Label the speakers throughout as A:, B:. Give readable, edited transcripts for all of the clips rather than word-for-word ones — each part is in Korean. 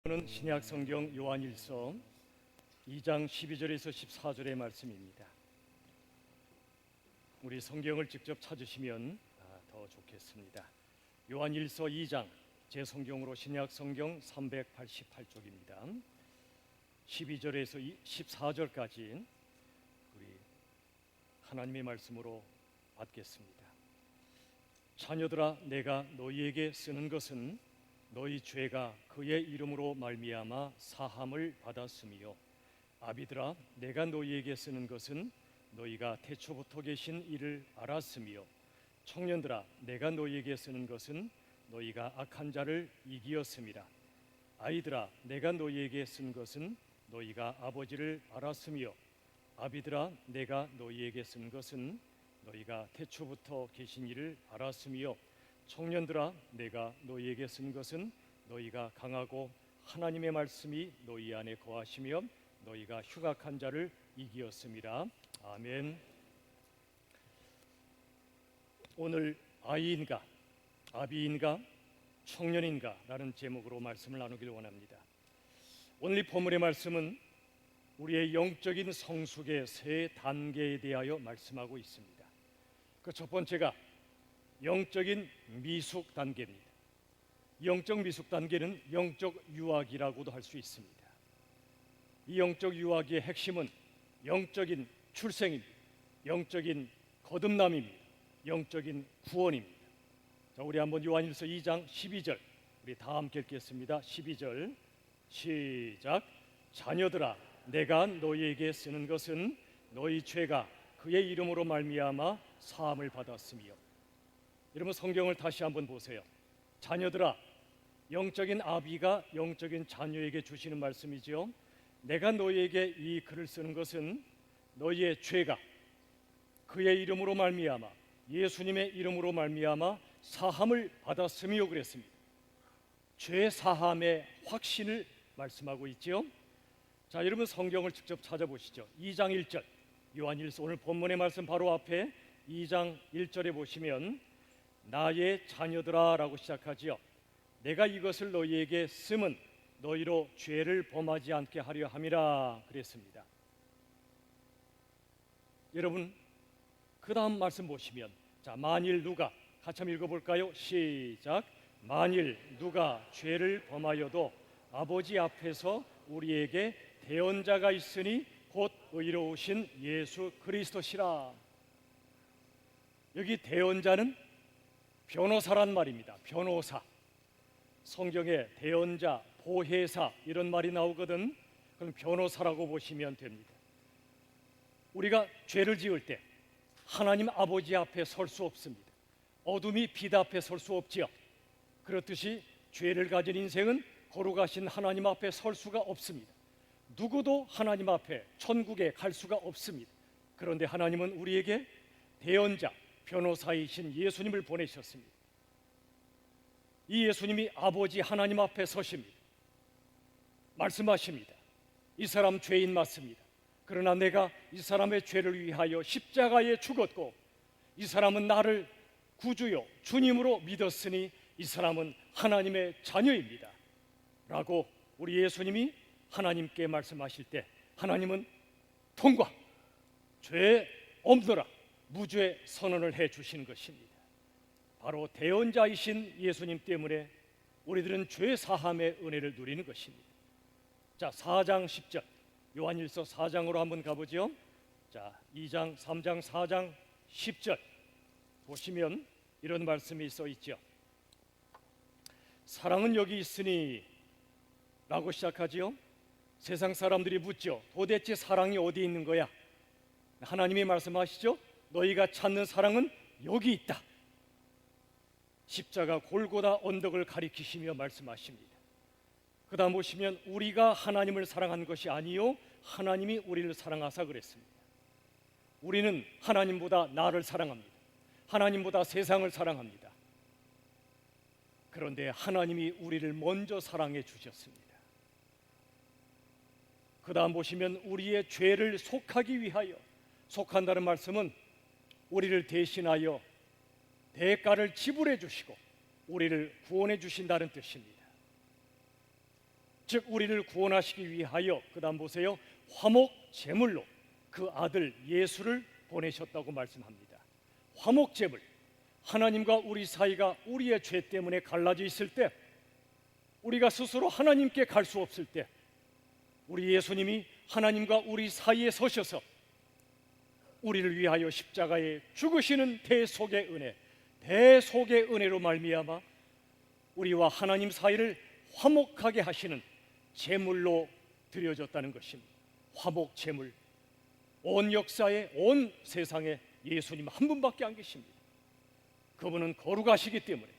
A: 는 신약 성경 요한일서 2장 12절에서 14절의 말씀입니다. 우리 성경을 직접 찾으시면 더 좋겠습니다. 요한일서 2장, 제 성경으로 신약 성경 388쪽입니다. 12절에서 14절까지 우리 하나님의 말씀으로 받겠습니다. 자녀들아, 내가 너희에게 쓰는 것은 너희 죄가 그의 이름으로 말미암아 사함을 받았으며, 아비들아, 내가 너희에게 쓰는 것은 너희가 태초부터 계신 이를 알았으며, 청년들아, 내가 너희에게 쓰는 것은 너희가 악한 자를 이기었음이라. 아이들아, 내가 너희에게 쓴 것은 너희가 아버지를 알았으며, 아비들아, 내가 너희에게 쓴 것은 너희가 태초부터 계신 이를 알았으며, 청년들아, 내가 너희에게 쓴 것은 너희가 강하고 하나님의 말씀이 너희 안에 거하시며 너희가 흉악한 자를 이기었음이라. 아멘. 오늘 아이인가, 아비인가, 청년인가 라는 제목으로 말씀을 나누기를 원합니다. 오늘 이 본문의 말씀은 우리의 영적인 성숙의 세 단계에 대하여 말씀하고 있습니다. 그 첫 번째가 영적인 미숙 단계입니다. 영적 미숙 단계는 영적 유아기라고도 할 수 있습니다. 이 영적 유아기의 핵심은 영적인 출생입니다. 영적인 거듭남입니다. 영적인 구원입니다. 자, 우리 한번 요한일서 2장 12절 우리 다 함께 읽겠습니다. 12절 시작. 자녀들아, 내가 너희에게 쓰는 것은 너희 죄가 그의 이름으로 말미암아 사함을 받았으며. 여러분, 성경을 다시 한번 보세요. 자녀들아, 영적인 아비가 영적인 자녀에게 주시는 말씀이지요. 내가 너희에게 이 글을 쓰는 것은 너희의 죄가 그의 이름으로 말미암아, 예수님의 이름으로 말미암아 사함을 받았으며 그랬습니다. 죄 사함의 확신을 말씀하고 있지요. 자, 여러분 성경을 직접 찾아보시죠. 2장 1절 요한일서 오늘 본문의 말씀 바로 앞에 2장 1절에 보시면 나의 자녀들아 라고 시작하지요. 내가 이것을 너희에게 쓰면 너희로 죄를 범하지 않게 하려 함이라 그랬습니다. 여러분, 그 다음 말씀 보시면, 자, 만일 누가, 같이 한번 읽어볼까요? 시작. 만일 누가 죄를 범하여도 아버지 앞에서 우리에게 대언자가 있으니 곧 의로우신 예수 그리스도시라. 여기 대언자는 변호사란 말입니다. 변호사. 성경에 대언자, 보혜사 이런 말이 나오거든. 그럼 변호사라고 보시면 됩니다. 우리가 죄를 지을 때 하나님 아버지 앞에 설 수 없습니다. 어둠이 빛 앞에 설 수 없지요. 그렇듯이 죄를 가진 인생은 거룩하신 하나님 앞에 설 수가 없습니다. 누구도 하나님 앞에 천국에 갈 수가 없습니다. 그런데 하나님은 우리에게 대언자, 변호사이신 예수님을 보내셨습니다. 이 예수님이 아버지 하나님 앞에 서십니다. 말씀하십니다. 이 사람 죄인 맞습니다. 그러나 내가 이 사람의 죄를 위하여 십자가에 죽었고 이 사람은 나를 구주요 주님으로 믿었으니 이 사람은 하나님의 자녀입니다 라고 우리 예수님이 하나님께 말씀하실 때 하나님은 통과, 죄 없노라, 무죄 선언을 해 주시는 것입니다. 바로 대언자이신 예수님 때문에 우리들은 죄 사함의 은혜를 누리는 것입니다. 자, 4장 10절 요한일서 4장으로 한번 가보죠. 자, 2장, 3장, 4장 10절 보시면 이런 말씀이 써 있죠. 사랑은 여기 있으니 라고 시작하지요. 세상 사람들이 묻죠. 도대체 사랑이 어디 있는 거야? 하나님이 말씀하시죠. 너희가 찾는 사랑은 여기 있다. 십자가 골고다 언덕을 가리키시며 말씀하십니다. 그 다음 보시면 우리가 하나님을 사랑한 것이 아니요 하나님이 우리를 사랑하사 그랬습니다. 우리는 하나님보다 나를 사랑합니다. 하나님보다 세상을 사랑합니다. 그런데 하나님이 우리를 먼저 사랑해 주셨습니다. 그 다음 보시면 우리의 죄를 속하기 위하여, 속한다는 말씀은 우리를 대신하여 대가를 지불해 주시고 우리를 구원해 주신다는 뜻입니다. 즉 우리를 구원하시기 위하여, 그 다음 보세요, 화목 제물로 그 아들 예수를 보내셨다고 말씀합니다. 화목 제물, 하나님과 우리 사이가 우리의 죄 때문에 갈라져 있을 때, 우리가 스스로 하나님께 갈 수 없을 때, 우리 예수님이 하나님과 우리 사이에 서셔서 우리를 위하여 십자가에 죽으시는 대속의 은혜, 대속의 은혜로 말미암아 우리와 하나님 사이를 화목하게 하시는 제물로 드려졌다는 것입니다. 화목 제물. 온 역사에, 온 세상에 예수님 한 분밖에 안 계십니다. 그분은 거룩하시기 때문에,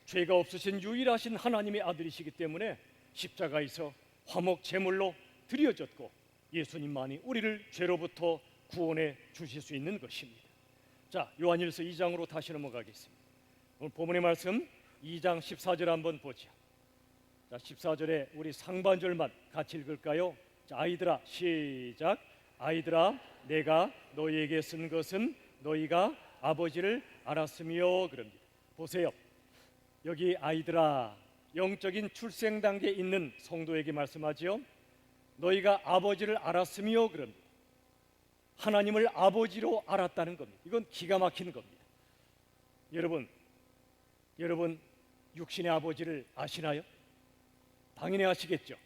A: 죄가 없으신 유일하신 하나님의 아들이시기 때문에 십자가에서 화목 제물로 드려졌고, 예수님만이 우리를 죄로부터 구원해 주실 수 있는 것입니다. 자, 요한일서 2장으로 다시 넘어가겠습니다. 오늘 본문의 말씀 2장 14절 한번 보죠. 자, 14절에 우리 상반절만 같이 읽을까요? 자, 아이들아, 시작. 아이들아, 내가 너희에게 쓴 것은 너희가 아버지를 알았으며, 그럽니다. 보세요, 여기 아이들아, 영적인 출생 단계에 있는 성도에게 말씀하지요. 너희가 아버지를 알았으며, 그럽니다. 하나님을 아버지로 알았다는 겁니다. 이건 기가 막힌 겁니다. 여러분 육신의 아버지를 아시나요? 당연히 아시겠죠.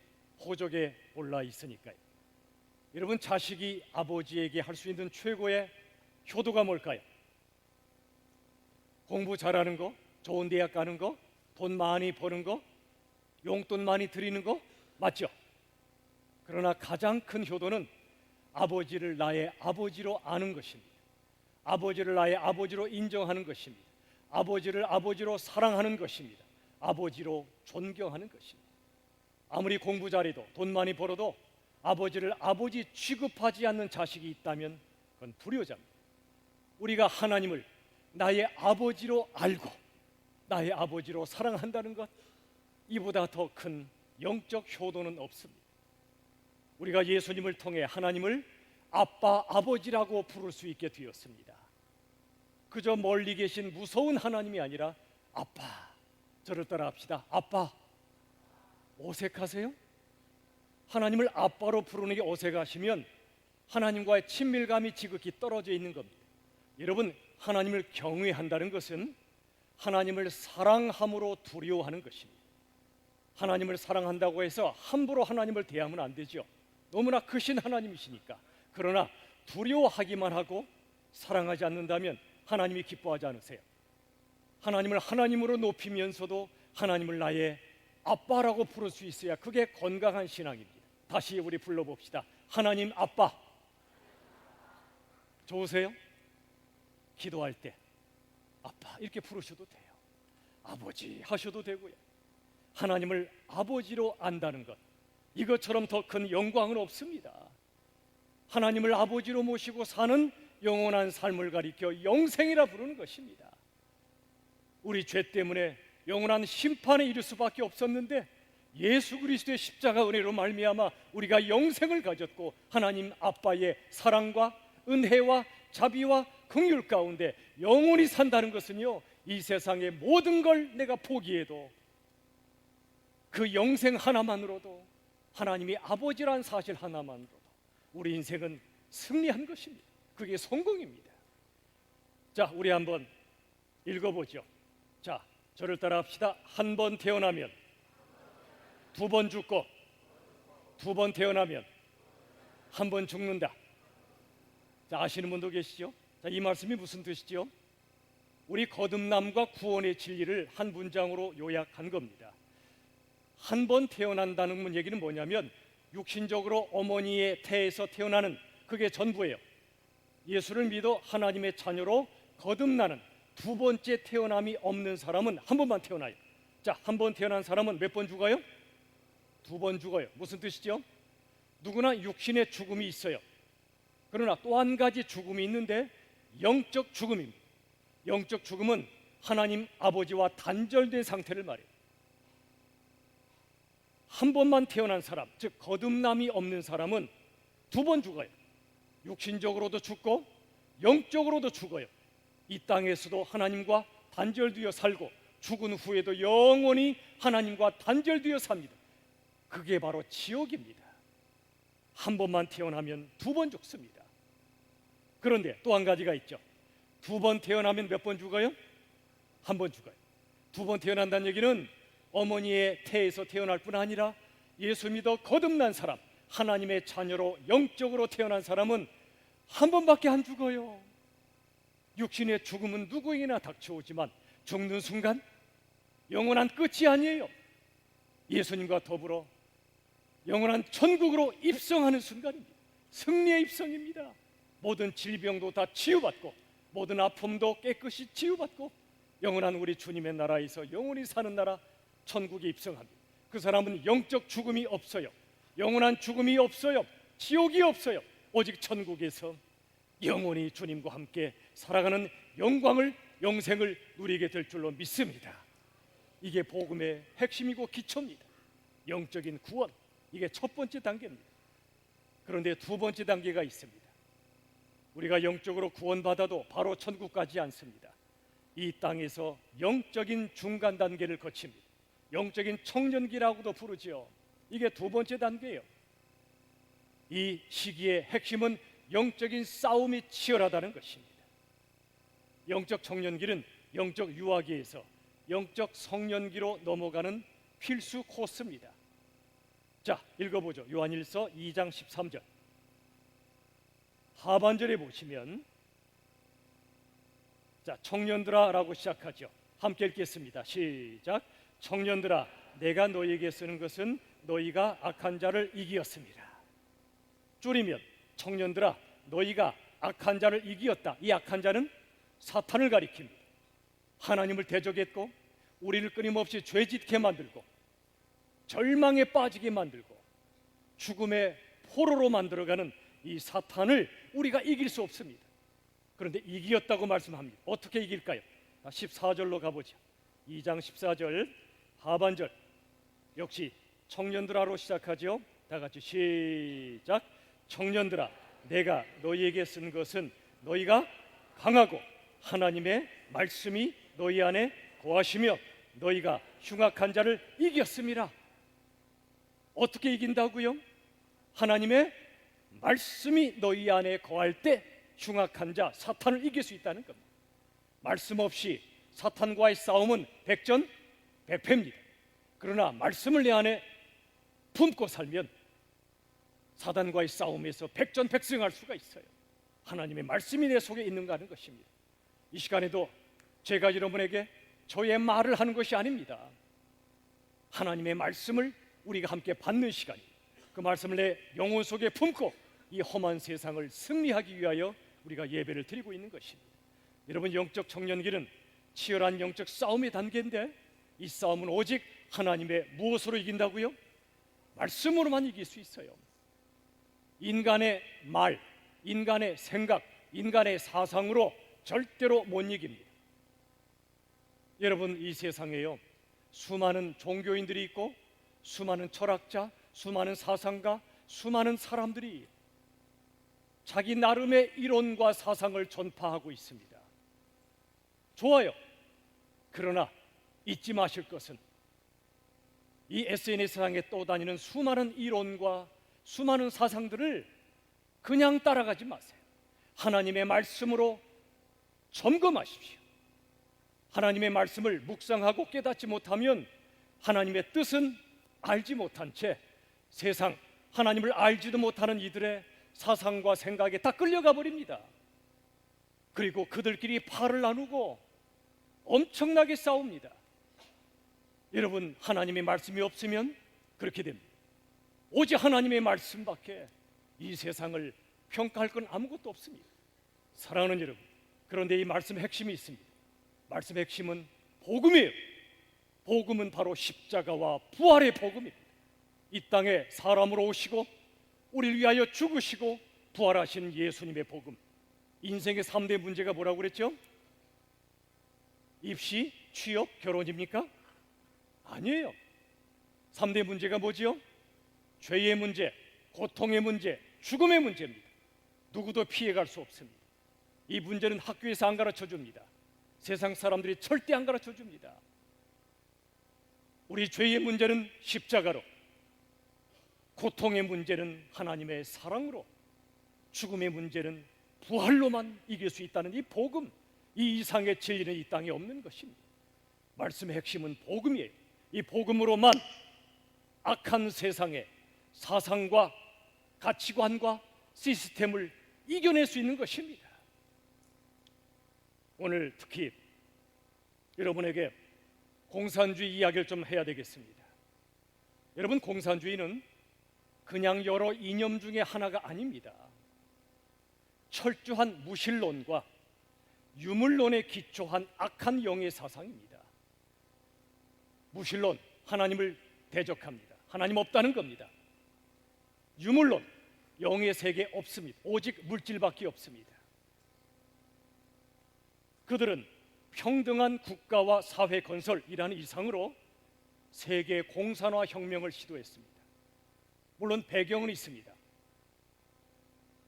A: 호적에 올라 있으니까요. 여러분, 자식이 아버지에게 할 수 있는 최고의 효도가 뭘까요? 공부 잘하는 거, 좋은 대학 가는 거, 돈 많이 버는 거, 용돈 많이 드리는 거, 맞죠? 그러나 가장 큰 효도는 아버지를 나의 아버지로 아는 것입니다. 아버지를 나의 아버지로 인정하는 것입니다. 아버지를 아버지로 사랑하는 것입니다. 아버지로 존경하는 것입니다. 아무리 공부 잘해도 돈 많이 벌어도 아버지를 아버지 취급하지 않는 자식이 있다면 그건 불효자입니다. 우리가 하나님을 나의 아버지로 알고 나의 아버지로 사랑한다는 것, 이보다 더 큰 영적 효도는 없습니다. 우리가 예수님을 통해 하나님을 아빠, 아버지라고 부를 수 있게 되었습니다. 그저 멀리 계신 무서운 하나님이 아니라 아빠. 저를 따라 합시다. 아빠. 어색하세요? 하나님을 아빠로 부르는 게 어색하시면 하나님과의 친밀감이 지극히 떨어져 있는 겁니다. 여러분, 하나님을 경외한다는 것은 하나님을 사랑함으로 두려워하는 것입니다. 하나님을 사랑한다고 해서 함부로 하나님을 대하면 안 되죠. 너무나 크신 하나님이시니까. 그러나 두려워하기만 하고 사랑하지 않는다면 하나님이 기뻐하지 않으세요. 하나님을 하나님으로 높이면서도 하나님을 나의 아빠라고 부를 수 있어야 그게 건강한 신앙입니다. 다시 우리 불러봅시다. 하나님 아빠. 좋으세요? 기도할 때 아빠 이렇게 부르셔도 돼요. 아버지 하셔도 되고요. 하나님을 아버지로 안다는 것, 이것처럼 더 큰 영광은 없습니다. 하나님을 아버지로 모시고 사는 영원한 삶을 가리켜 영생이라 부르는 것입니다. 우리 죄 때문에 영원한 심판에 이를 수밖에 없었는데 예수 그리스도의 십자가 은혜로 말미암아 우리가 영생을 가졌고 하나님 아빠의 사랑과 은혜와 자비와 긍휼 가운데 영원히 산다는 것은요, 이 세상의 모든 걸 내가 포기해도 그 영생 하나만으로도, 하나님이 아버지란 사실 하나만으로도 우리 인생은 승리한 것입니다. 그게 성공입니다. 자, 우리 한번 읽어보죠. 자, 저를 따라 합시다. 한 번 태어나면 두 번 죽고, 두 번 태어나면 한 번 죽는다. 자, 아시는 분도 계시죠? 자, 이 말씀이 무슨 뜻이죠? 우리 거듭남과 구원의 진리를 한 문장으로 요약한 겁니다. 한 번 태어난다는 얘기는 뭐냐면 육신적으로 어머니의 태에서 태어나는, 그게 전부예요. 예수를 믿어 하나님의 자녀로 거듭나는 두 번째 태어남이 없는 사람은 한 번만 태어나요. 자, 한 번 태어난 사람은 몇 번 죽어요? 두 번 죽어요. 무슨 뜻이죠? 누구나 육신의 죽음이 있어요. 그러나 또 한 가지 죽음이 있는데 영적 죽음입니다. 영적 죽음은 하나님 아버지와 단절된 상태를 말해요. 한 번만 태어난 사람, 즉 거듭남이 없는 사람은 두 번 죽어요. 육신적으로도 죽고 영적으로도 죽어요. 이 땅에서도 하나님과 단절되어 살고 죽은 후에도 영원히 하나님과 단절되어 삽니다. 그게 바로 지옥입니다. 한 번만 태어나면 두 번 죽습니다. 그런데 또 한 가지가 있죠. 두 번 태어나면 몇 번 죽어요? 한 번 죽어요. 두 번 태어난다는 얘기는 어머니의 태에서 태어날 뿐 아니라 예수 믿어 거듭난 사람, 하나님의 자녀로 영적으로 태어난 사람은 한 번밖에 안 죽어요. 육신의 죽음은 누구에게나 닥쳐오지만 죽는 순간 영원한 끝이 아니에요. 예수님과 더불어 영원한 천국으로 입성하는 순간입니다. 승리의 입성입니다. 모든 질병도 다 치유받고 모든 아픔도 깨끗이 치유받고 영원한 우리 주님의 나라에서 영원히 사는 나라 천국에 입성합니다. 그 사람은 영적 죽음이 없어요. 영원한 죽음이 없어요. 지옥이 없어요. 오직 천국에서 영원히 주님과 함께 살아가는 영광을, 영생을 누리게 될 줄로 믿습니다. 이게 복음의 핵심이고 기초입니다. 영적인 구원, 이게 첫 번째 단계입니다. 그런데 두 번째 단계가 있습니다. 우리가 영적으로 구원받아도 바로 천국 가지 않습니다. 이 땅에서 영적인 중간 단계를 거칩니다. 영적인 청년기라고도 부르죠. 이게 두 번째 단계예요. 이 시기의 핵심은 영적인 싸움이 치열하다는 것입니다. 영적 청년기는 영적 유아기에서 영적 성년기로 넘어가는 필수 코스입니다. 자, 읽어보죠. 요한일서 2장 13절 하반절에 보시면, 자, 청년들아 라고 시작하죠. 함께 읽겠습니다. 시작. 청년들아, 내가 너희에게 쓰는 것은 너희가 악한 자를 이기었습니다. 줄이면, 청년들아, 너희가 악한 자를 이기었다. 이 악한 자는 사탄을 가리킵니다. 하나님을 대적했고 우리를 끊임없이 죄짓게 만들고 절망에 빠지게 만들고 죽음의 포로로 만들어가는 이 사탄을 우리가 이길 수 없습니다. 그런데 이기었다고 말씀합니다. 어떻게 이길까요? 14절로 가보죠. 2장 14절 하반절 역시 청년들아로 시작하죠. 다 같이 시작. 청년들아, 내가 너희에게 쓴 것은 너희가 강하고 하나님의 말씀이 너희 안에 거하시며 너희가 흉악한 자를 이겼음이라. 어떻게 이긴다고요? 하나님의 말씀이 너희 안에 거할 때 흉악한 자 사탄을 이길 수 있다는 겁니다. 말씀 없이 사탄과의 싸움은 백전백패입니다. 그러나 말씀을 내 안에 품고 살면 사단과의 싸움에서 백전백승할 수가 있어요. 하나님의 말씀이 내 속에 있는가 하는 것입니다. 이 시간에도 제가 여러분에게 저의 말을 하는 것이 아닙니다. 하나님의 말씀을 우리가 함께 받는 시간입니다. 그 말씀을 내 영혼 속에 품고 이 험한 세상을 승리하기 위하여 우리가 예배를 드리고 있는 것입니다. 여러분, 영적 청년기는 치열한 영적 싸움의 단계인데 이 싸움은 오직 하나님의 무엇으로 이긴다고요? 말씀으로만 이길 수 있어요. 인간의 말, 인간의 생각, 인간의 사상으로 절대로 못 이깁니다. 여러분, 이 세상에요 수많은 종교인들이 있고 수많은 철학자, 수많은 사상가, 수많은 사람들이 자기 나름의 이론과 사상을 전파하고 있습니다. 좋아요. 그러나 잊지 마실 것은 이 SNS상에 떠다니는 수많은 이론과 수많은 사상들을 그냥 따라가지 마세요. 하나님의 말씀으로 점검하십시오. 하나님의 말씀을 묵상하고 깨닫지 못하면 하나님의 뜻은 알지 못한 채 세상, 하나님을 알지도 못하는 이들의 사상과 생각에 다 끌려가 버립니다. 그리고 그들끼리 팔을 나누고 엄청나게 싸웁니다. 여러분, 하나님의 말씀이 없으면 그렇게 됩니다. 오직 하나님의 말씀밖에 이 세상을 평가할 건 아무것도 없습니다. 사랑하는 여러분, 그런데 이 말씀의 핵심이 있습니다. 말씀의 핵심은 복음이에요. 복음은 바로 십자가와 부활의 복음입니다. 이 땅에 사람으로 오시고 우리를 위하여 죽으시고 부활하신 예수님의 복음. 인생의 3대 문제가 뭐라고 그랬죠? 입시, 취업, 결혼입니까? 아니에요. 3대 문제가 뭐지요? 죄의 문제, 고통의 문제, 죽음의 문제입니다. 누구도 피해갈 수 없습니다. 이 문제는 학교에서 안 가르쳐 줍니다. 세상 사람들이 절대 안 가르쳐 줍니다. 우리 죄의 문제는 십자가로, 고통의 문제는 하나님의 사랑으로, 죽음의 문제는 부활로만 이길 수 있다는 이 복음, 이 이상의 진리는 이 땅에 없는 것입니다. 말씀의 핵심은 복음이에요. 이 복음으로만 악한 세상의 사상과 가치관과 시스템을 이겨낼 수 있는 것입니다. 오늘 특히 여러분에게 공산주의 이야기를 좀 해야 되겠습니다. 여러분, 공산주의는 그냥 여러 이념 중에 하나가 아닙니다. 철저한 무신론과 유물론에 기초한 악한 영의 사상입니다. 무신론, 하나님을 대적합니다. 하나님 없다는 겁니다. 유물론, 영의 세계 없습니다. 오직 물질밖에 없습니다. 그들은 평등한 국가와 사회 건설이라는 이상으로 세계 공산화 혁명을 시도했습니다. 물론 배경은 있습니다.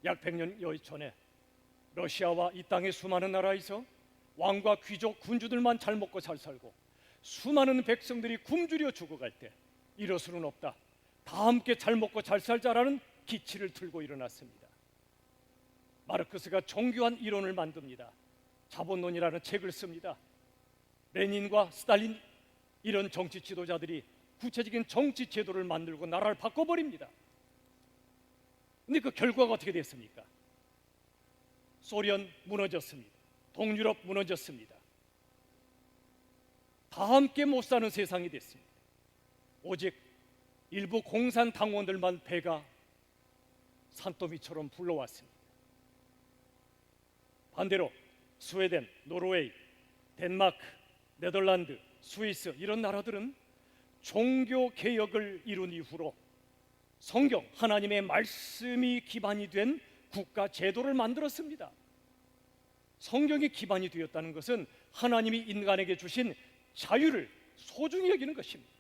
A: 약 100년 전에 러시아와 이 땅의 수많은 나라에서 왕과 귀족, 군주들만 잘 먹고 잘 살고 수많은 백성들이 굶주려 죽어갈 때 이럴 수는 없다, 다 함께 잘 먹고 잘 살자라는 기치를 들고 일어났습니다. 마르크스가 정교한 이론을 만듭니다. 자본론이라는 책을 씁니다. 레닌과 스탈린, 이런 정치 지도자들이 구체적인 정치 제도를 만들고 나라를 바꿔버립니다. 근데 그 결과가 어떻게 됐습니까? 소련 무너졌습니다. 동유럽 무너졌습니다. 다 함께 못 사는 세상이 됐습니다. 오직 일부 공산당원들만 배가 산더미처럼 불러왔습니다. 반대로 스웨덴, 노르웨이, 덴마크, 네덜란드, 스위스, 이런 나라들은 종교 개혁을 이룬 이후로 성경, 하나님의 말씀이 기반이 된 국가 제도를 만들었습니다. 성경이 기반이 되었다는 것은 하나님이 인간에게 주신 자유를 소중히 여기는 것입니다.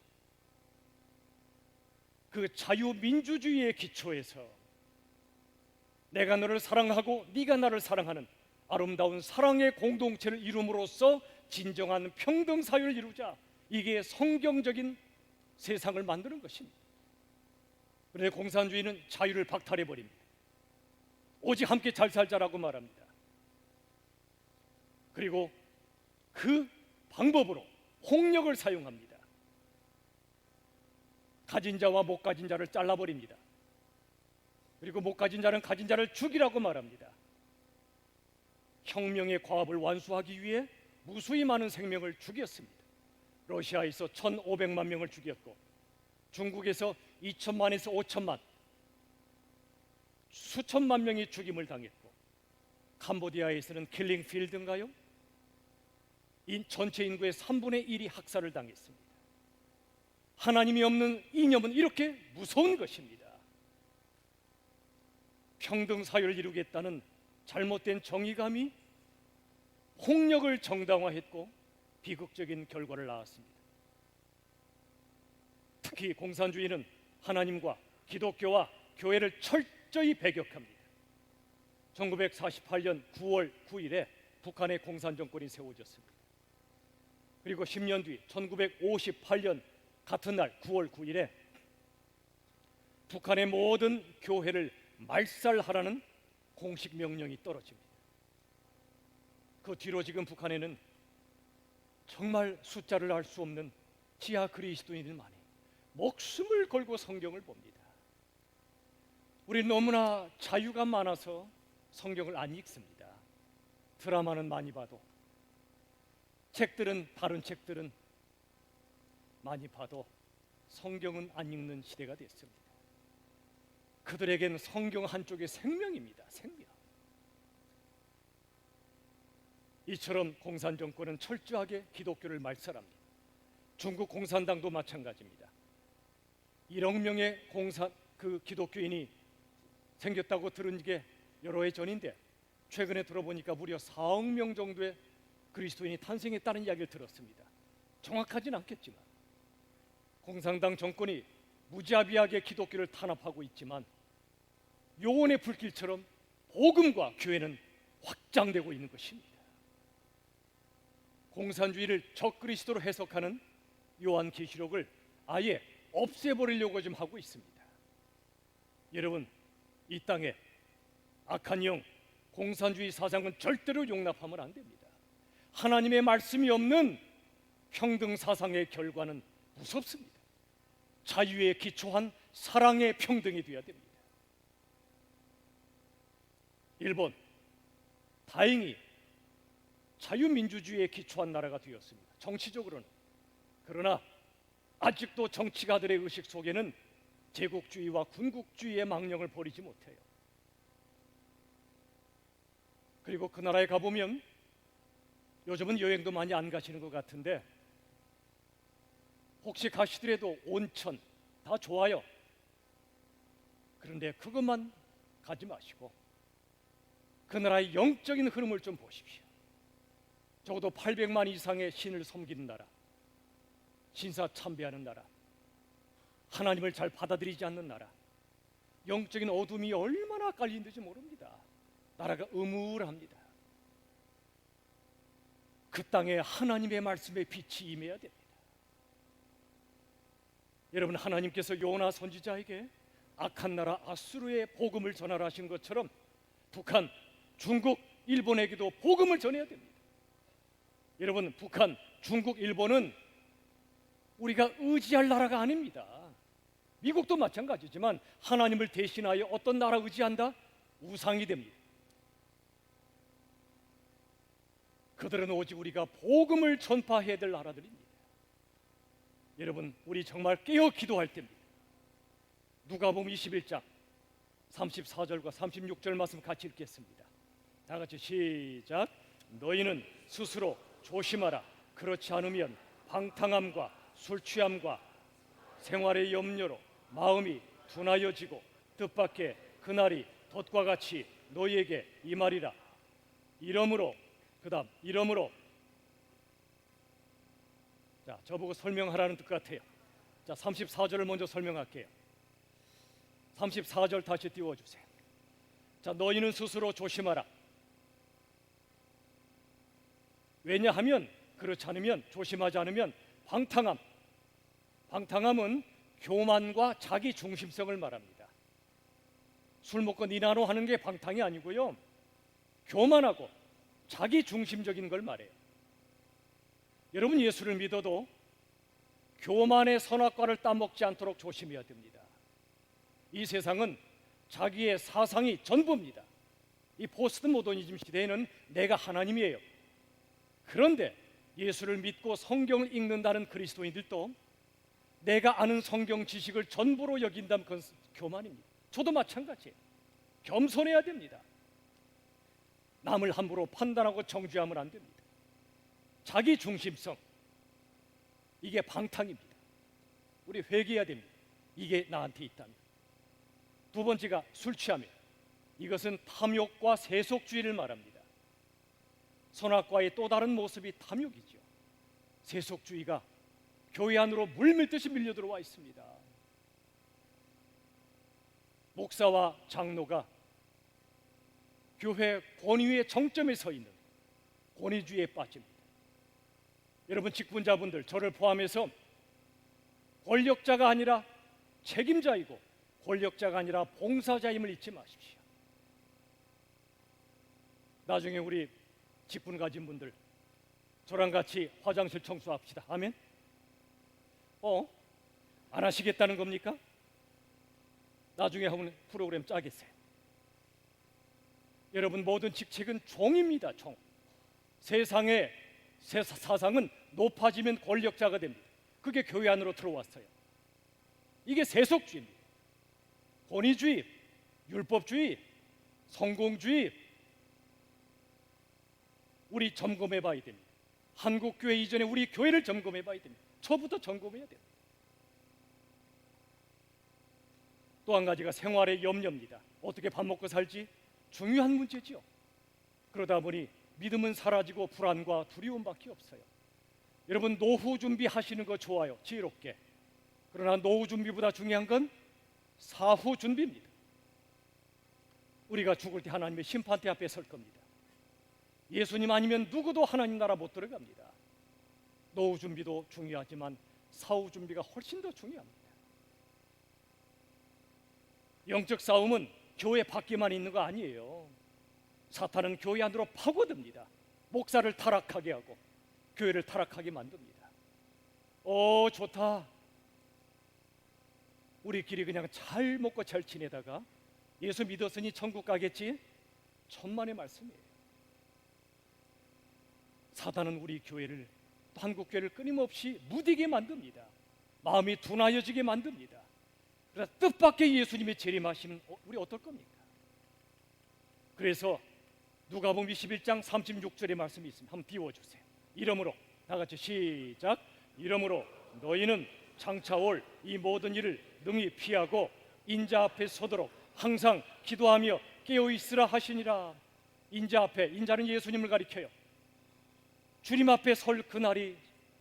A: 그 자유민주주의의 기초에서 내가 너를 사랑하고 네가 나를 사랑하는 아름다운 사랑의 공동체를 이룸으로써 진정한 평등사회를 이루자, 이게 성경적인 세상을 만드는 것입니다. 그런데 공산주의는 자유를 박탈해버립니다. 오직 함께 잘 살자라고 말합니다. 그리고 그 방법으로 폭력을 사용합니다. 가진 자와 못 가진 자를 잘라버립니다. 그리고 못 가진 자는 가진 자를 죽이라고 말합니다. 혁명의 과업을 완수하기 위해 무수히 많은 생명을 죽였습니다. 러시아에서 1,500만 명을 죽였고, 중국에서 2천만에서 5천만, 수천만 명이 죽임을 당했고, 캄보디아에서는 킬링 필드인가요? 전체 인구의 3분의 1이 학살을 당했습니다. 하나님이 없는 이념은 이렇게 무서운 것입니다. 평등 사회를 이루겠다는 잘못된 정의감이 폭력을 정당화했고 비극적인 결과를 낳았습니다. 특히 공산주의는 하나님과 기독교와 교회를 철저히 배격합니다. 1948년 9월 9일에 북한의 공산정권이 세워졌습니다. 그리고 10년 뒤 1958년 같은 날 9월 9일에 북한의 모든 교회를 말살하라는 공식 명령이 떨어집니다. 그 뒤로 지금 북한에는 정말 숫자를 알 수 없는 지하 그리스도인들만이 목숨을 걸고 성경을 봅니다. 우리 너무나 자유가 많아서 성경을 안 읽습니다. 드라마는 많이 봐도, 책들은, 다른 책들은 많이 봐도 성경은 안 읽는 시대가 됐습니다. 그들에겐 성경 한쪽의 생명입니다. 생명. 이처럼 공산정권은 철저하게 기독교를 말살합니다. 중국 공산당도 마찬가지입니다. 1억 명의 기독교인이 생겼다고 들은 게 여러 해 전인데, 최근에 들어보니까 무려 4억 명 정도의 그리스도인이 탄생했다는 이야기를 들었습니다. 정확하진 않겠지만 공산당 정권이 무자비하게 기독교를 탄압하고 있지만 요원의 불길처럼 복음과 교회는 확장되고 있는 것입니다. 공산주의를 적그리스도로 해석하는 요한계시록을 아예 없애버리려고 좀 하고 있습니다. 여러분, 이 땅에 악한 영, 공산주의 사상은 절대로 용납하면 안 됩니다. 하나님의 말씀이 없는 평등 사상의 결과는 무섭습니다. 자유에 기초한 사랑의 평등이 되어야 됩니다. 일본, 다행히 자유민주주의에 기초한 나라가 되었습니다. 정치적으로는. 그러나 아직도 정치가들의 의식 속에는 제국주의와 군국주의의 망령을 버리지 못해요. 그리고 그 나라에 가보면 요즘은 여행도 많이 안 가시는 것 같은데 혹시 가시더라도 온천 다 좋아요. 그런데 그것만 가지 마시고 그 나라의 영적인 흐름을 좀 보십시오. 적어도 800만 이상의 신을 섬기는 나라, 신사 참배하는 나라, 하나님을 잘 받아들이지 않는 나라, 영적인 어둠이 얼마나 깔리는지 모릅니다. 나라가 음울합니다. 그 땅에 하나님의 말씀의 빛이 임해야 됩니다. 여러분, 하나님께서 요나 선지자에게 악한 나라 아수르의 복음을 전하라 하신 것처럼 북한, 중국, 일본에게도 복음을 전해야 됩니다. 여러분, 북한, 중국, 일본은 우리가 의지할 나라가 아닙니다. 미국도 마찬가지지만 하나님을 대신하여 어떤 나라 의지한다? 우상이 됩니다. 그들은 오직 우리가 복음을 전파해야 될 나라들입니다. 여러분, 우리 정말 깨어 기도할 때입니다. 누가복음 21장 34절과 36절 말씀 같이 읽겠습니다. 다 같이 시작. 너희는 스스로 조심하라. 그렇지 않으면 방탕함과 술취함과 생활의 염려로 마음이 둔하여지고 뜻밖의 그날이 덫과 같이 너희에게 임하리라. 이러므로 자, 저보고 설명하라는 뜻 같아요. 자, 34절을 먼저 설명할게요. 34절 다시 띄워주세요. 자, 너희는 스스로 조심하라. 왜냐하면 그렇지 않으면, 조심하지 않으면 방탕함은 교만과 자기 중심성을 말합니다. 술 먹고 니나노 하는 게 방탕이 아니고요, 교만하고 자기 중심적인 걸 말해요. 여러분, 예수를 믿어도 교만의 선악과를 따먹지 않도록 조심해야 됩니다. 이 세상은 자기의 사상이 전부입니다. 이 포스트 모더니즘 시대에는 내가 하나님이에요. 그런데 예수를 믿고 성경을 읽는다는 그리스도인들도 내가 아는 성경 지식을 전부로 여긴다면 그건 교만입니다. 저도 마찬가지예요. 겸손해야 됩니다. 남을 함부로 판단하고 정죄하면 안 됩니다. 자기 중심성, 이게 방탕입니다. 우리 회개해야 됩니다. 이게 나한테 있다면. 두 번째가 술 취함이에요. 이것은 탐욕과 세속주의를 말합니다. 선악과의 또 다른 모습이 탐욕이죠. 세속주의가 교회 안으로 물밀듯이 밀려들어와 있습니다. 목사와 장로가 교회 권위의 정점에 서 있는 권위주의에 빠집니다. 여러분, 직분자분들, 저를 포함해서 권력자가 아니라 책임자이고 권력자가 아니라 봉사자임을 잊지 마십시오. 나중에 우리 직분 가진 분들, 저랑 같이 화장실 청소합시다. 아멘? 안 하시겠다는 겁니까? 나중에 하면 프로그램 짜겠어요. 여러분, 모든 직책은 종입니다. 종. 세상의 사상은 높아지면 권력자가 됩니다. 그게 교회 안으로 들어왔어요. 이게 세속주의입니다. 권위주의, 율법주의, 성공주의, 우리 점검해 봐야 됩니다. 한국교회 이전에 우리 교회를 점검해 봐야 됩니다. 저부터 점검해야 됩니다. 또 한 가지가 생활의 염려입니다. 어떻게 밥 먹고 살지? 중요한 문제지요. 그러다 보니 믿음은 사라지고 불안과 두려움밖에 없어요. 여러분, 노후 준비하시는 거 좋아요. 지혜롭게. 그러나 노후 준비보다 중요한 건 사후 준비입니다. 우리가 죽을 때 하나님의 심판대 앞에 설 겁니다. 예수님 아니면 누구도 하나님 나라 못 들어갑니다. 노후 준비도 중요하지만 사후 준비가 훨씬 더 중요합니다. 영적 싸움은 교회 밖에만 있는 거 아니에요. 사탄은 교회 안으로 파고듭니다. 목사를 타락하게 하고 교회를 타락하게 만듭니다. 좋다. 우리끼리 그냥 잘 먹고 잘 지내다가 예수 믿었으니 천국 가겠지? 천만의 말씀이에요. 사단은 우리 교회를, 한국교회를 끊임없이 무디게 만듭니다. 마음이 둔하여지게 만듭니다. 그래서 뜻밖의 예수님이 재림하시면 우리 어떨 겁니까? 그래서 누가복음 21장 36절의 말씀이 있습니다. 한번 띄워주세요. 이러므로, 다 같이 시작. 이러므로 너희는 장차 올 이 모든 일을 능히 피하고 인자 앞에 서도록 항상 기도하며 깨어있으라 하시니라. 인자 앞에, 인자는 예수님을 가리켜요. 주님 앞에 설 그날이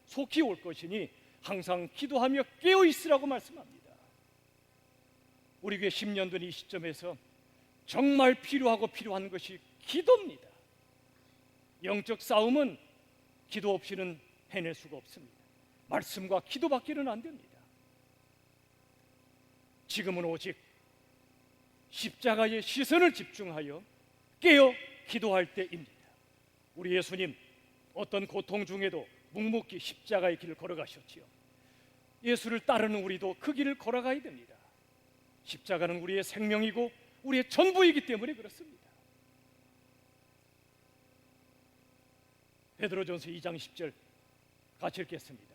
A: 속히 올 것이니 항상 기도하며 깨어있으라고 말씀합니다. 우리 교회 10년 된 이 시점에서 정말 필요하고 필요한 것이 기도입니다. 영적 싸움은 기도 없이는 해낼 수가 없습니다. 말씀과 기도밖에는 안 됩니다. 지금은 오직 십자가에 시선을 집중하여 깨어 기도할 때입니다. 우리 예수님 어떤 고통 중에도 묵묵히 십자가의 길을 걸어가셨지요. 예수를 따르는 우리도 그 길을 걸어가야 됩니다. 십자가는 우리의 생명이고 우리의 전부이기 때문에 그렇습니다. 베드로전서 2장 10절 같이 읽겠습니다.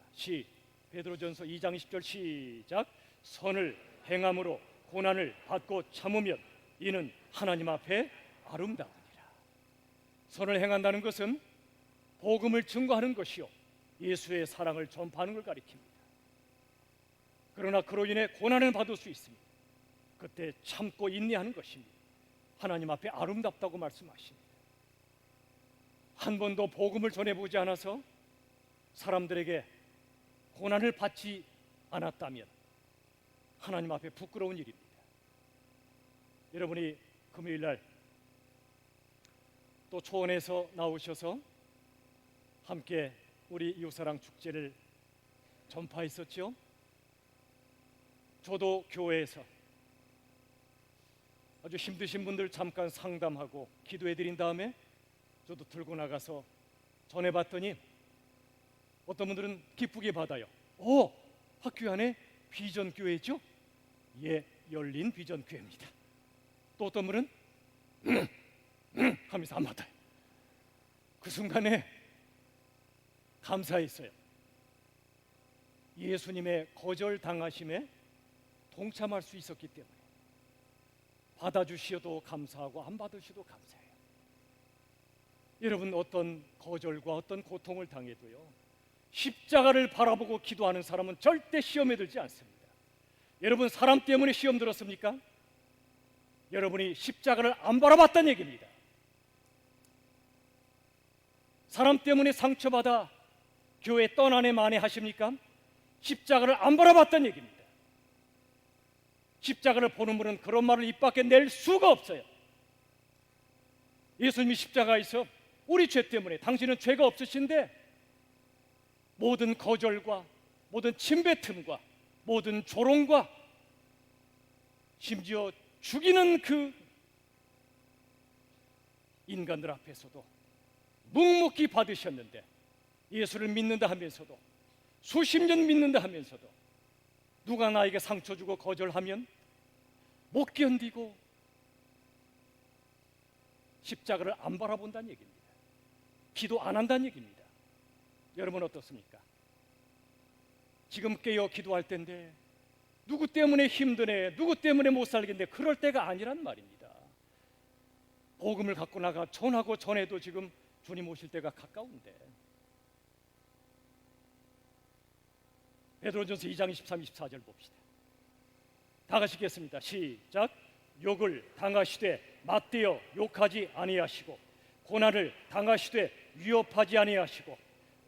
A: 베드로전서 2장 10절 시작. 선을 행함으로 고난을 받고 참으면 이는 하나님 앞에 아름다우니라. 선을 행한다는 것은 복음을 증거하는 것이요 예수의 사랑을 전파하는 걸 가리킵니다. 그러나 그로 인해 고난을 받을 수 있습니다. 그때 참고 인내하는 것입니다. 하나님 앞에 아름답다고 말씀하십니다. 한 번도 복음을 전해보지 않아서 사람들에게 고난을 받지 않았다면 하나님 앞에 부끄러운 일입니다. 여러분이 금요일날 또 초원에서 나오셔서 함께 우리 이웃사랑 축제를 전파했었죠. 저도 교회에서 아주 힘드신 분들 잠깐 상담하고 기도해드린 다음에 저도 들고 나가서 전해봤더니 어떤 분들은 기쁘게 받아요. 학교 안에 비전교회죠? 예, 열린 비전교회입니다. 또 어떤 분은 하면서 안 받아요. 그 순간에 감사했어요. 예수님의 거절당하심에 동참할 수 있었기 때문에 받아주셔도 감사하고 안 받으셔도 감사해요. 여러분 어떤 거절과 어떤 고통을 당해도요 십자가를 바라보고 기도하는 사람은 절대 시험에 들지 않습니다. 여러분 사람 때문에 시험 들었습니까? 여러분이 십자가를 안 바라봤다는 얘기입니다. 사람 때문에 상처받아 교회 떠나네 마네 하십니까? 십자가를 안 바라봤다는 얘기입니다. 십자가를 보는 분은 그런 말을 입 밖에 낼 수가 없어요. 예수님이 십자가에서 우리 죄 때문에, 당신은 죄가 없으신데 모든 거절과 모든 침뱉음과 모든 조롱과 심지어 죽이는 그 인간들 앞에서도 묵묵히 받으셨는데, 예수를 믿는다 하면서도 수십 년 믿는다 하면서도 누가 나에게 상처 주고 거절하면 못 견디고 십자가를 안 바라본다는 얘기입니다. 기도 안 한다는 얘기입니다. 여러분 어떻습니까? 지금 깨어 기도할 때인데 누구 때문에 힘드네, 누구 때문에 못 살겠네, 그럴 때가 아니란 말입니다. 복음을 갖고 나가 전하고 전해도 지금 주님 오실 때가 가까운데. 베드로전서 2장 23, 24절 봅시다. 다 같이 읽겠습니다. 시작. 욕을 당하시되 맞대어 욕하지 아니하시고 고난을 당하시되 위협하지 아니하시고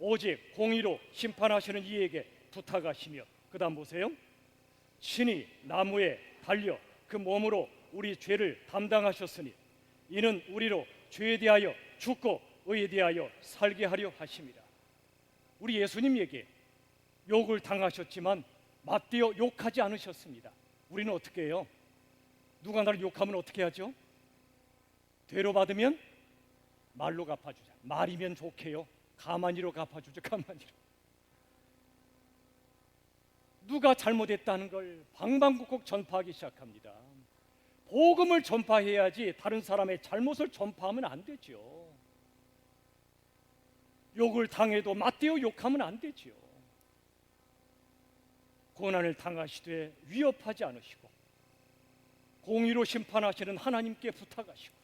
A: 오직 공의로 심판하시는 이에게 부탁하시며, 그 다음 보세요. 친히 나무에 달려 그 몸으로 우리 죄를 담당하셨으니 이는 우리로 죄에 대하여 죽고 의에 대하여 살게 하려 하심이라. 우리 예수님에게 욕을 당하셨지만 맞대어 욕하지 않으셨습니다. 우리는 어떻게 해요? 누가 나를 욕하면 어떻게 하죠? 되로 받으면 말로 갚아주자. 말이면 좋게요. 가만히로 갚아주죠. 가만히로. 누가 잘못했다는 걸 방방곡곡 전파하기 시작합니다. 복음을 전파해야지 다른 사람의 잘못을 전파하면 안 되죠. 욕을 당해도 맞대어 욕하면 안 되죠. 고난을 당하시되 위협하지 않으시고 공의로 심판하시는 하나님께 부탁하시고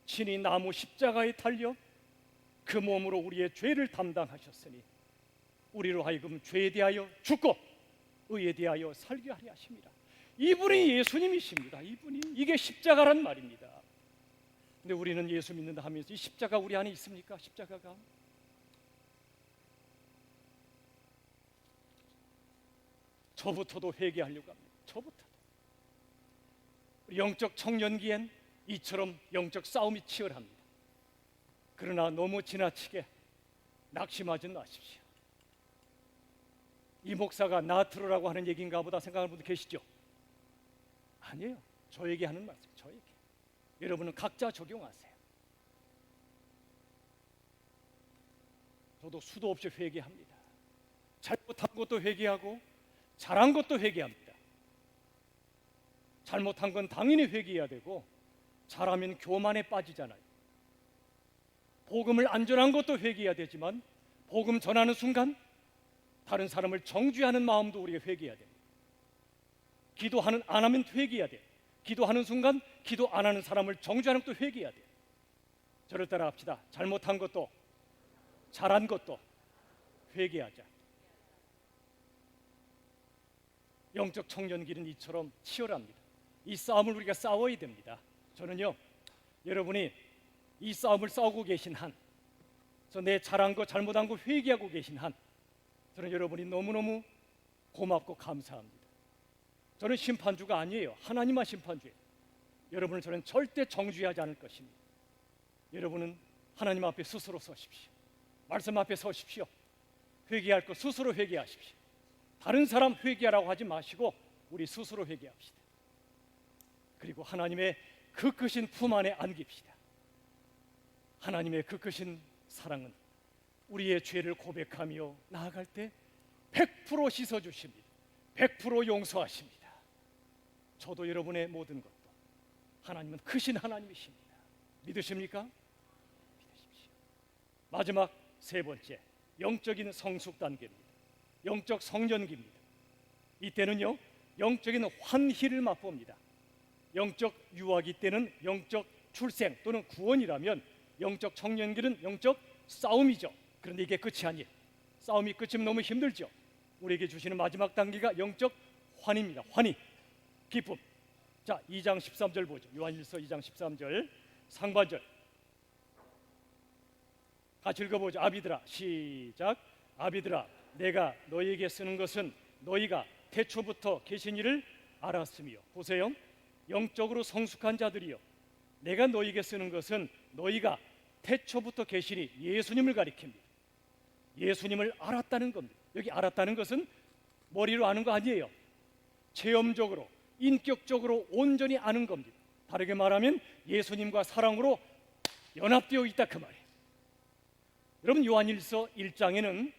A: 친히 나무 십자가에 달려 그 몸으로 우리의 죄를 담당하셨으니 우리로 하여금 죄에 대하여 죽고 의에 대하여 살게 하려 하십니다. 이분이 예수님이십니다. 이게 십자가란 말입니다. 근데 우리는 예수 믿는다 하면서 이 십자가 우리 안에 있습니까? 십자가가 저부터도 회개하려고 합니다. 저부터도. 영적 청년기엔 이처럼 영적 싸움이 치열합니다. 그러나 너무 지나치게 낙심하지 마십시오. 이 목사가 나 들으라고 하는 얘기인가 보다 생각하는 분들 계시죠? 아니에요. 저에게 하는 말씀, 저에게. 여러분은 각자 적용하세요. 저도 수도 없이 회개합니다. 잘못한 것도 회개하고 잘한 것도 회개합니다. 잘못한 건 당연히 회개해야 되고 잘하면 교만에 빠지잖아요. 복음을 안 전한 것도 회개해야 되지만 복음 전하는 순간 다른 사람을 정죄하는 마음도 우리가 회개해야 됩니다. 기도하는 안 하면 회개해야 돼요. 기도하는 순간 기도 안 하는 사람을 정죄하는 것도 회개해야 돼요. 저를 따라 합시다. 잘못한 것도 잘한 것도 회개하자. 영적 청년기는 이처럼 치열합니다. 이 싸움을 우리가 싸워야 됩니다. 저는요, 여러분이 이 싸움을 싸우고 계신 한, 내 잘한 거 잘못한 거 회개하고 계신 한, 저는 여러분이 너무너무 고맙고 감사합니다. 저는 심판주가 아니에요. 하나님만 심판주예요. 여러분을 저는 절대 정죄하지 않을 것입니다. 여러분은 하나님 앞에 스스로 서십시오. 말씀 앞에 서십시오. 회개할 거 스스로 회개하십시오. 다른 사람 회개하라고 하지 마시고 우리 스스로 회개합시다. 그리고 하나님의 그 크신 품 안에 안깁시다. 하나님의 그 크신 사랑은 우리의 죄를 고백하며 나아갈 때 100% 씻어주십니다. 100% 용서하십니다. 저도 여러분의 모든 것도 하나님은 크신 하나님이십니다. 믿으십니까? 믿으십시오. 마지막 세 번째, 영적인 성숙 단계입니다. 영적 성년기입니다. 이때는요, 영적인 환희를 맛봅니다. 영적 유아기 때는 영적 출생 또는 구원이라면 영적 청년기는 영적 싸움이죠. 그런데 이게 끝이 아니에요. 싸움이 끝이면 너무 힘들죠. 우리에게 주시는 마지막 단계가 영적 환희입니다. 환희, 기쁨. 자, 2장 13절 보죠. 요한일서 2장 13절 상반절 같이 읽어보죠. 아비들아, 시작. 아비들아, 내가 너희에게 쓰는 것은 너희가 태초부터 계신 이를 알았으며. 보세요. 영적으로 성숙한 자들이요, 내가 너희에게 쓰는 것은 너희가 태초부터 계시니 예수님을 가리킵니다. 예수님을 알았다는 겁니다. 여기 알았다는 것은 머리로 아는 거 아니에요. 체험적으로, 인격적으로 온전히 아는 겁니다. 다르게 말하면 예수님과 사랑으로 연합되어 있다 그 말이에요. 여러분, 요한일서 1장에는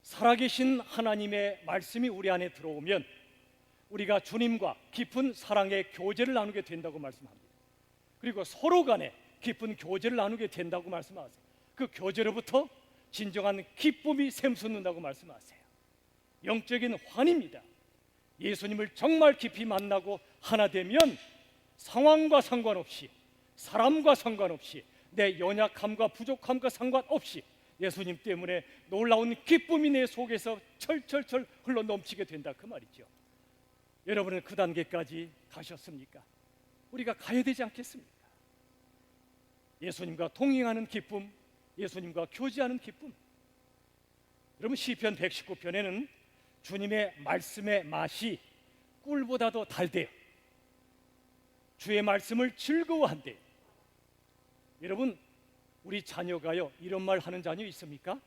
A: 살아계신 하나님의 말씀이 우리 안에 들어오면 우리가 주님과 깊은 사랑의 교제를 나누게 된다고 말씀합니다. 그리고 서로 간에 깊은 교제를 나누게 된다고 말씀하세요. 그 교제로부터 진정한 기쁨이 샘솟는다고 말씀하세요. 영적인 환희입니다. 예수님을 정말 깊이 만나고 하나 되면 상황과 상관없이, 사람과 상관없이, 내 연약함과 부족함과 상관없이 예수님 때문에 놀라운 기쁨이 내 속에서 철철철 흘러 넘치게 된다 그 말이죠. 여러분은 그 단계까지 가셨습니까? 우리가 가야 되지 않겠습니까? 예수님과 동행하는 기쁨, 예수님과 교제하는 기쁨. 여러분, 시편 119편에는 주님의 말씀의 맛이 꿀보다도 달대요. 주의 말씀을 즐거워한대요. 여러분, 우리 자녀가요, 이런 말 하는 자녀 있습니까?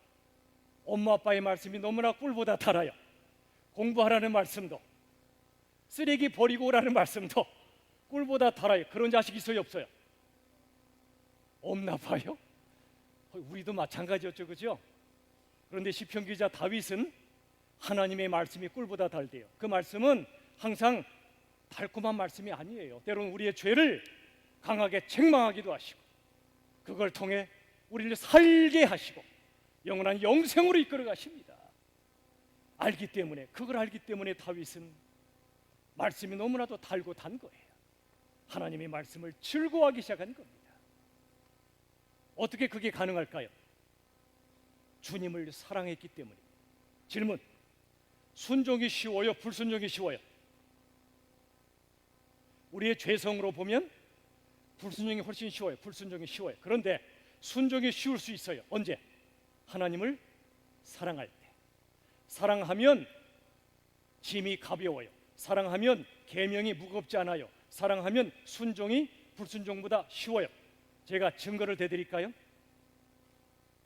A: 엄마 아빠의 말씀이 너무나 꿀보다 달아요. 공부하라는 말씀도, 쓰레기 버리고 오라는 말씀도 꿀보다 달아요. 그런 자식 있어요, 없어요? 없나 봐요. 우리도 마찬가지였죠, 그죠? 그런데 시편 기자 다윗은 하나님의 말씀이 꿀보다 달대요. 그 말씀은 항상 달콤한 말씀이 아니에요. 때로는 우리의 죄를 강하게 책망하기도 하시고, 그걸 통해 우리를 살게 하시고 영원한 영생으로 이끌어 가십니다. 그걸 알기 때문에 다윗은 말씀이 너무나도 달고 단 거예요. 하나님의 말씀을 즐거워하기 시작한 겁니다. 어떻게 그게 가능할까요? 주님을 사랑했기 때문입니다. 질문: 순종이 쉬워요? 불순종이 쉬워요? 우리의 죄성으로 보면 불순종이 훨씬 쉬워요. 불순종이 쉬워요. 그런데 순종이 쉬울 수 있어요. 언제? 하나님을 사랑할 때. 사랑하면 짐이 가벼워요. 사랑하면 계명이 무겁지 않아요. 사랑하면 순종이 불순종보다 쉬워요. 제가 증거를 대드릴까요?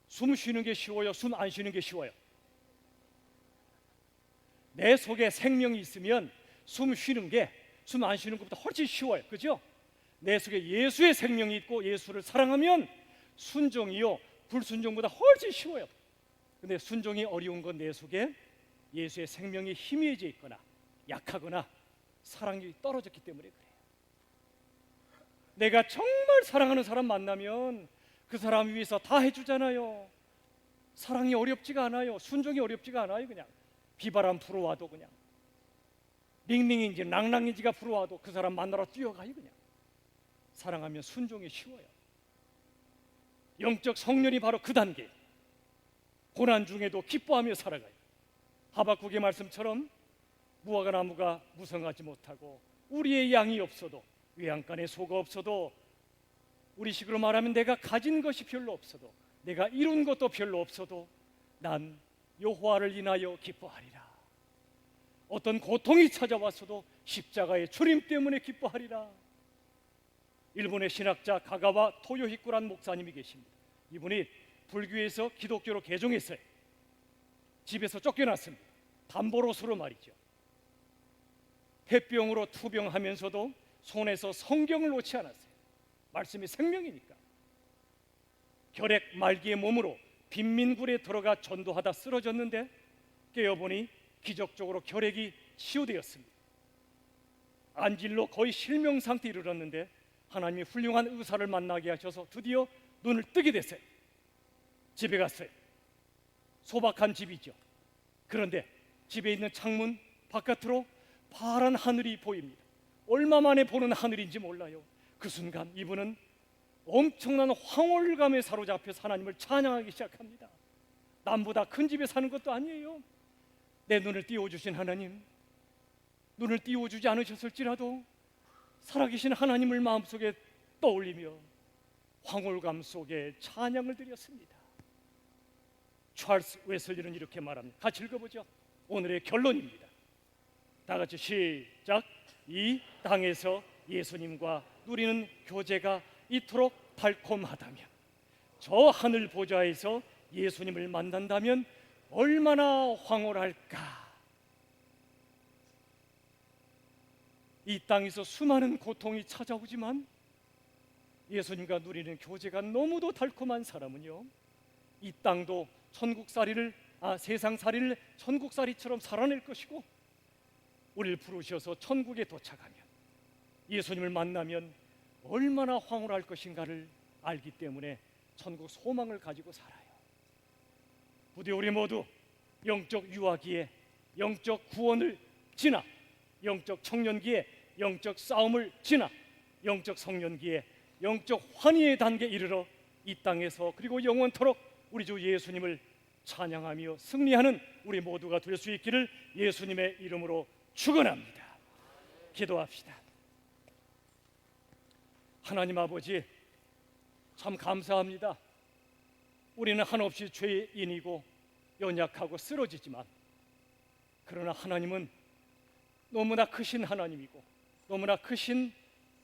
A: 숨 쉬는 게 쉬워요? 숨 안 쉬는 게 쉬워요? 내 속에 생명이 있으면 숨 쉬는 게 숨 안 쉬는 것보다 훨씬 쉬워요. 그죠? 내 속에 예수의 생명이 있고 예수를 사랑하면 순종이요 불순종보다 훨씬 쉬워요. 근데 순종이 어려운 건 내 속에 예수의 생명이 희미해져 있거나 약하거나 사랑이 떨어졌기 때문에 그래요. 내가 정말 사랑하는 사람 만나면 그 사람 위해서 다 해주잖아요. 사랑이 어렵지가 않아요. 순종이 어렵지가 않아요. 그냥 비바람 불어와도 그냥 링링인지 랑랑인지가 불어와도 그 사람 만나러 뛰어가요. 그냥 사랑하면 순종이 쉬워요. 영적 성년이 바로 그 단계. 고난 중에도 기뻐하며 살아가요. 하박국의 말씀처럼 무화과 나무가 무성하지 못하고 우리의 양이 없어도 외양간에 소가 없어도 우리 식으로 말하면 내가 가진 것이 별로 없어도 내가 이룬 것도 별로 없어도 난 여호와를 인하여 기뻐하리라. 어떤 고통이 찾아왔어도 십자가의 주님 때문에 기뻐하리라. 일본의 신학자 가가와 토요히쿠란 목사님이 계십니다. 이분이 불교에서 기독교로 개종했어요. 집에서 쫓겨났습니다. 담보로서로 말이죠. 폐병으로 투병하면서도 손에서 성경을 놓지 않았어요. 말씀이 생명이니까. 결핵 말기의 몸으로 빈민굴에 들어가 전도하다 쓰러졌는데 깨어보니 기적적으로 결핵이 치유되었습니다. 안질로 거의 실명 상태에 이르렀는데 하나님이 훌륭한 의사를 만나게 하셔서 드디어 눈을 뜨게 됐어요. 집에 갔어요. 소박한 집이죠. 그런데 집에 있는 창문 바깥으로 파란 하늘이 보입니다. 얼마 만에 보는 하늘인지 몰라요. 그 순간 이분은 엄청난 황홀감에 사로잡혀서 하나님을 찬양하기 시작합니다. 남보다 큰 집에 사는 것도 아니에요. 내 눈을 띄워주신 하나님, 눈을 띄워주지 않으셨을지라도 살아계신 하나님을 마음속에 떠올리며 황홀감 속에 찬양을 드렸습니다. 찰스 웨슬리는 이렇게 말합니다. 같이 읽어보죠. 오늘의 결론입니다. 다 같이 시작. 이 땅에서 예수님과 누리는 교제가 이토록 달콤하다면 저 하늘 보좌에서 예수님을 만난다면 얼마나 황홀할까. 이 땅에서 수많은 고통이 찾아오지만 예수님과 누리는 교제가 너무도 달콤한 사람은요, 이 땅도 세상살이를 천국살이처럼 살아낼 것이고 우리를 부르셔서 천국에 도착하면 예수님을 만나면 얼마나 황홀할 것인가를 알기 때문에 천국 소망을 가지고 살아요. 부디 우리 모두 영적 유아기에 영적 구원을 지나 영적 청년기에 영적 싸움을 지나 영적 성년기에 영적 환희의 단계에 이르러 이 땅에서 그리고 영원토록 우리 주 예수님을 찬양하며 승리하는 우리 모두가 될 수 있기를 예수님의 이름으로 축원합니다. 기도합시다. 하나님 아버지, 참 감사합니다. 우리는 한없이 죄인이고 연약하고 쓰러지지만 그러나 하나님은 너무나 크신 하나님이고 너무나 크신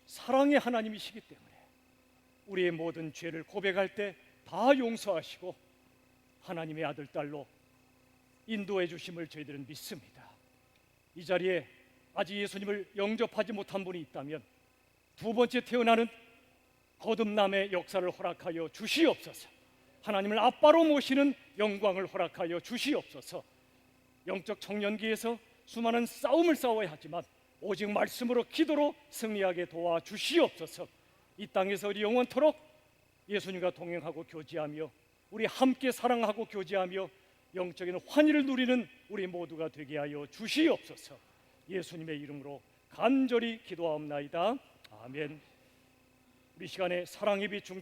A: 사랑의 하나님이시기 때문에 우리의 모든 죄를 고백할 때 다 용서하시고 하나님의 아들, 딸로 인도해 주심을 저희들은 믿습니다. 이 자리에 아직 예수님을 영접하지 못한 분이 있다면 두 번째 태어나는 거듭남의 역사를 허락하여 주시옵소서. 하나님을 아빠로 모시는 영광을 허락하여 주시옵소서. 영적 청년기에서 수많은 싸움을 싸워야 하지만 오직 말씀으로 기도로 승리하게 도와주시옵소서. 이 땅에서 우리 영원토록 예수님과 동행하고 교제하며 우리 함께 사랑하고 교제하며 영적인 환희를 누리는 우리 모두가 되게 하여 주시옵소서. 예수님의 이름으로 간절히 기도하옵나이다. 아멘. 우리 시간에 사랑의 빛 중